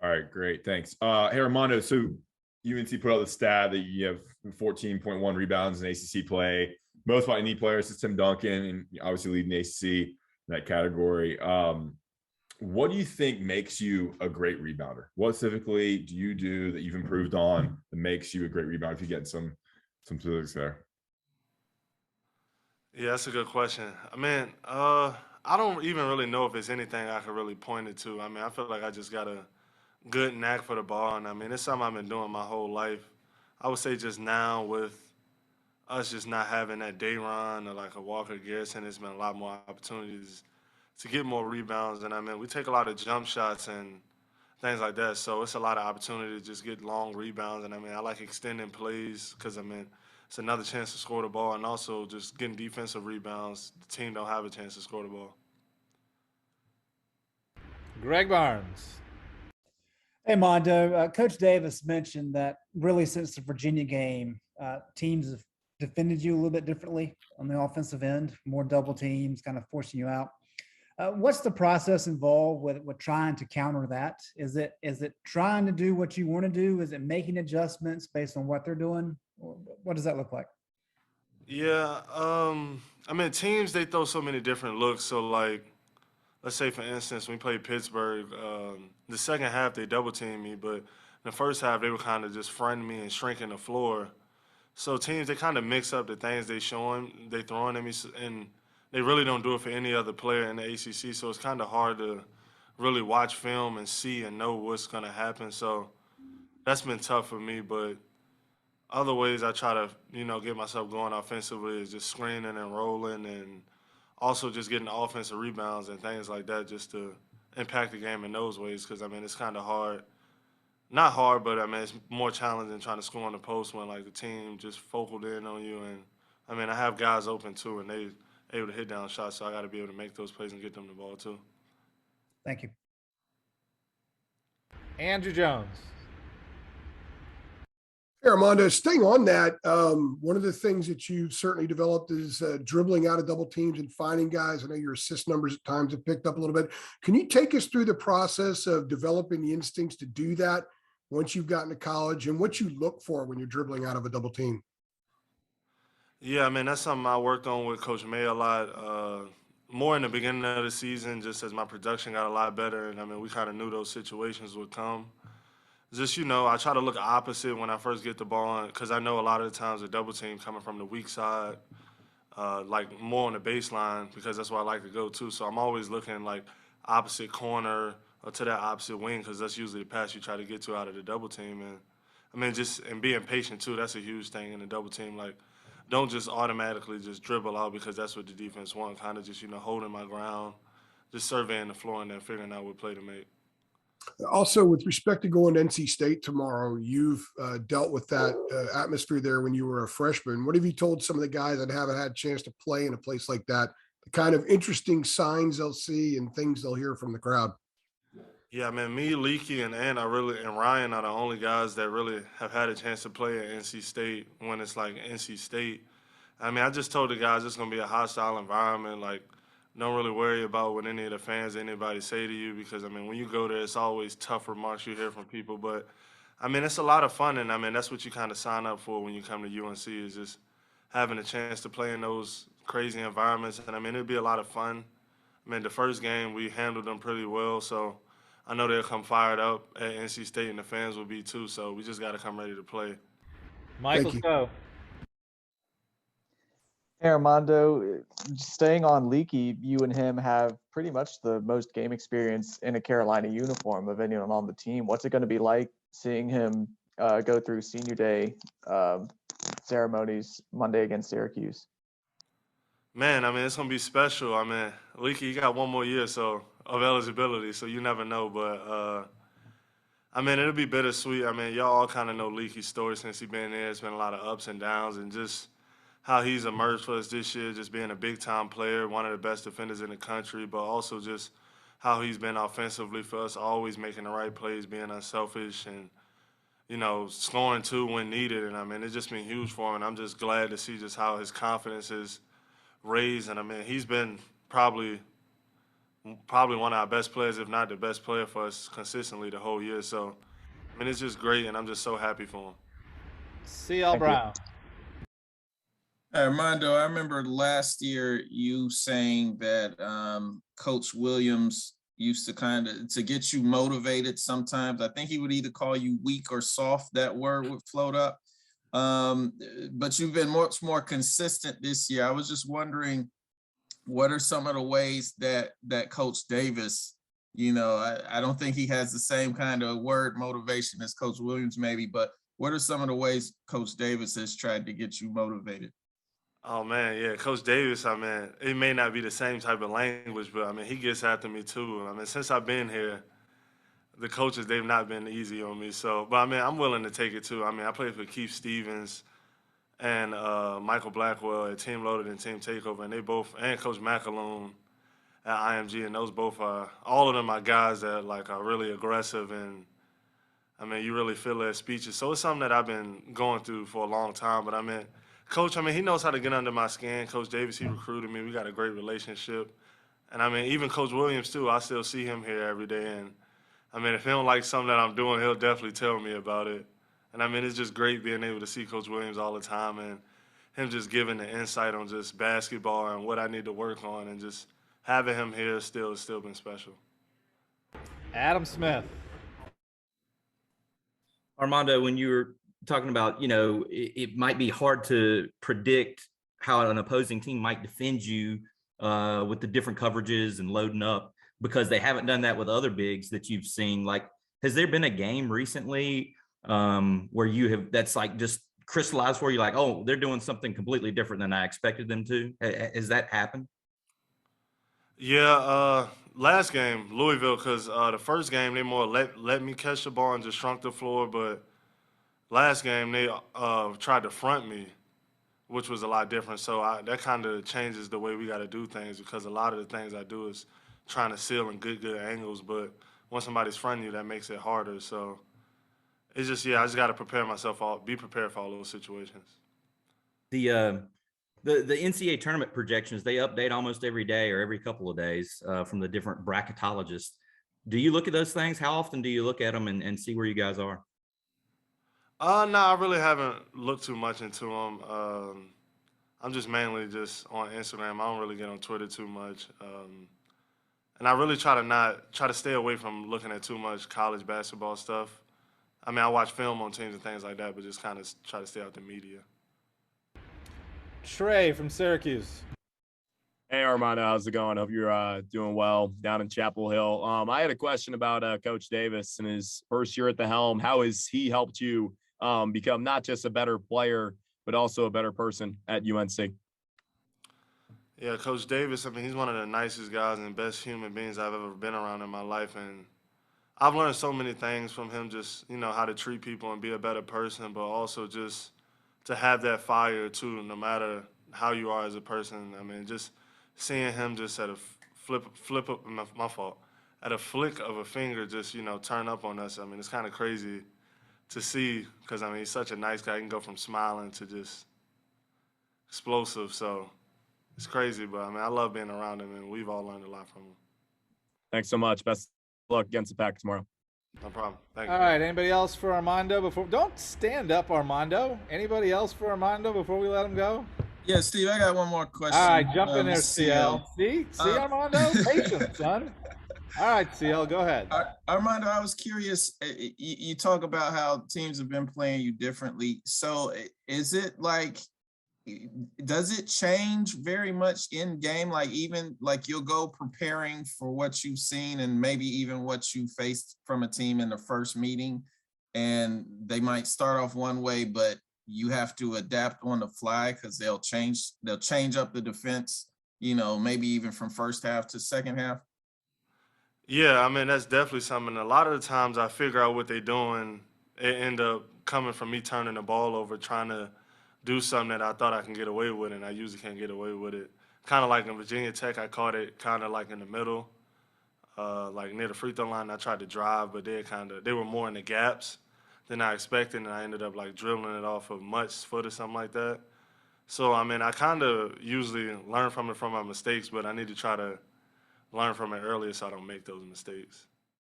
All right, great. Thanks. Hey, Armando, so UNC put out the stat that you have 14.1 rebounds in ACC play, most by any player since Tim Duncan, and obviously leading the ACC in that category. What do you think makes you a great rebounder? What specifically do you do that you've improved on that makes you a great rebounder? If you get some specifics there. Yeah, that's a good question. I don't even really know if there's anything I could really point it to. I feel like I just got a good knack for the ball, and it's something I've been doing my whole life. I would say just now with us just not having that day run or like a Walker Garrison, there's been a lot more opportunities to get more rebounds. And we take a lot of jump shots and things like that. So it's a lot of opportunity to just get long rebounds. And I like extending plays because it's another chance to score the ball, and also just getting defensive rebounds. The team don't have a chance to score the ball. Greg Barnes. Hey, Mondo. Coach Davis mentioned that really since the Virginia game, teams have defended you a little bit differently on the offensive end, more double teams, kind of forcing you out. What's the process involved with trying to counter that? Is it trying to do what you want to do? Is it making adjustments based on what they're doing? What does that look like? Yeah, teams, they throw so many different looks. So, like, let's say, for instance, when we played Pittsburgh, the second half, they double teamed me, but in the first half, they were kind of just fronting me and shrinking the floor. So teams, they kind of mix up the things they throwing at me, and they really don't do it for any other player in the ACC. So it's kind of hard to really watch film and see and know what's going to happen. So that's been tough for me. But other ways I try to, get myself going offensively is just screening and rolling, and also just getting offensive rebounds and things like that just to impact the game in those ways. Because, it's kind of hard. Not hard, but it's more challenging trying to score on the post when like the team just focused in on you. And I have guys open too, and they able to hit down shots, so I got to be able to make those plays and get them the ball too. Thank you. Andrew Jones. Hey, Armando, staying on that, one of the things that you certainly developed is dribbling out of double teams and finding guys. I know your assist numbers at times have picked up a little bit. Can you take us through the process of developing the instincts to do that once you've gotten to college, and what you look for when you're dribbling out of a double team? Yeah, that's something I worked on with Coach May a lot. More in the beginning of the season, just as my production got a lot better, and we kind of knew those situations would come. Just, I try to look opposite when I first get the ball, because I know a lot of the times the double team coming from the weak side, like more on the baseline, because that's where I like to go to. So I'm always looking like opposite corner or to that opposite wing, because that's usually the pass you try to get to out of the double team. And and being patient too, that's a huge thing in the double team. Like, don't just automatically just dribble out, because that's what the defense wants. Kind of just, holding my ground, just surveying the floor and then figuring out what play to make. Also, with respect to going to NC State tomorrow, you've dealt with that atmosphere there when you were a freshman. What have you told some of the guys that haven't had a chance to play in a place like that, the kind of interesting signs they'll see and things they'll hear from the crowd? Yeah, me, Leaky, and Ryan are the only guys that really have had a chance to play at NC State when it's like NC State. I just told the guys it's gonna be a hostile environment. Like, don't really worry about what any of the fans, anybody say to you, because when you go there, it's always tough remarks you hear from people. But it's a lot of fun, and that's what you kind of sign up for when you come to UNC, is just having a chance to play in those crazy environments. And it'll be a lot of fun. The first game we handled them pretty well, so I know they'll come fired up at NC State, and the fans will be too. So we just got to come ready to play. Michael Scow. Hey, Armando, staying on Leaky, you and him have pretty much the most game experience in a Carolina uniform of anyone on the team. What's it going to be like seeing him go through senior day ceremonies Monday against Syracuse? Man, it's going to be special. Leaky, you got one more year of eligibility, so you never know. But, it'll be bittersweet. Y'all all kind of know Leaky's story since he's been there. It's been a lot of ups and downs, and just how he's emerged for us this year, just being a big-time player, one of the best defenders in the country, but also just how he's been offensively for us, always making the right plays, being unselfish, and, scoring too when needed. And, it's just been huge for him, and I'm just glad to see just how his confidence is raised. And, he's been probably probably one of our best players, if not the best player for us consistently the whole year. So, I mean, it's just great, and I'm just so happy for him. CL Thank you. Brown. Armando, I remember last year you saying that Coach Williams used to to get you motivated sometimes. I think he would either call you weak or soft. That word would float up. But you've been much more consistent this year. I was just wondering, what are some of the ways that Coach Davis, I don't think he has the same kind of word motivation as Coach Williams maybe, but what are some of the ways Coach Davis has tried to get you motivated? Oh man, yeah, Coach Davis. I mean, it may not be the same type of language, but I mean, he gets after me too. I mean, since I've been here, the coaches they've not been easy on me. So, but I mean, I'm willing to take it too. I mean, I played for Keith Stevens and Michael Blackwell at Team Loaded and Team Takeover, and they both, and Coach McAloon at IMG, and those both are, all of them are guys that like are really aggressive, and I mean, you really feel their speeches. So it's something that I've been going through for a long time. But I mean, Coach, I mean, he knows how to get under my skin. Coach Davis, he recruited me. We got a great relationship. And I mean, even Coach Williams too, I still see him here every day. And I mean, if he don't like something that I'm doing, he'll definitely tell me about it. And I mean, it's just great being able to see Coach Williams all the time and him just giving the insight on just basketball and what I need to work on, and just having him here has still been special. Adam Smith. Armando, when you were talking about, it might be hard to predict how an opposing team might defend you with the different coverages and loading up, because they haven't done that with other bigs that you've seen. Like, has there been a game recently where that's like just crystallized for you, like, oh, they're doing something completely different than I expected them to? Has that happened? Yeah, last game, Louisville, because the first game they more let me catch the ball and just shrunk the floor, but last game they tried to front me, which was a lot different. So that kind of changes the way we got to do things, because a lot of the things I do is trying to seal in good angles, but when somebody's fronting you, that makes it harder. So it's just, I just got to prepare myself, be prepared for all those situations. The NCAA tournament projections, they update almost every day or every couple of days from the different bracketologists. Do you look at those things? How often do you look at them and see where you guys are? No, I really haven't looked too much into them. I'm just mainly just on Instagram. I don't really get on Twitter too much. And I really try to stay away from looking at too much college basketball stuff. I mean, I watch film on teams and things like that, but just kind of try to stay out the media. Trey from Syracuse. Hey, Armando, how's it going? Hope you're doing well down in Chapel Hill. I had a question about Coach Davis and his first year at the helm. How has he helped you become not just a better player, but also a better person at UNC? Yeah, Coach Davis, I mean, he's one of the nicest guys and best human beings I've ever been around in my life. And I've learned so many things from him, just, how to treat people and be a better person, but also just to have that fire too, no matter how you are as a person. I mean, just seeing him just at a flip up, my fault, at a flick of a finger, just, turn up on us. I mean, it's kind of crazy to see, because, I mean, he's such a nice guy. He can go from smiling to just explosive. So it's crazy, but I mean, I love being around him, and we've all learned a lot from him. Thanks so much. Best of luck against the Pack tomorrow. No problem. Thank you. All right, anybody else for Armando before? Don't stand up, Armando. Anybody else for Armando before we let him go? Yeah, Steve, I got one more question. All right, jump in there, CL. See, Armando? Patience, son. All right, CL, go ahead. Armando, I was curious. You talk about how teams have been playing you differently. So is it like, does it change very much in game? Like, even like you'll go preparing for what you've seen and maybe even what you faced from a team in the first meeting, and they might start off one way, but you have to adapt on the fly because they'll change up the defense, maybe even from first half to second half. Yeah, I mean, that's definitely something. A lot of the times I figure out what they're doing. It end up coming from me turning the ball over, trying to do something that I thought I can get away with, and I usually can't get away with it. Kind of like in Virginia Tech, I caught it kind of like in the middle, like near the free throw line. I tried to drive, but they were more in the gaps than I expected, and I ended up like dribbling it off of Mutt's foot or something like that. So, I mean, I kind of usually learn from my mistakes, but I need to try to learn from it earlier so I don't make those mistakes.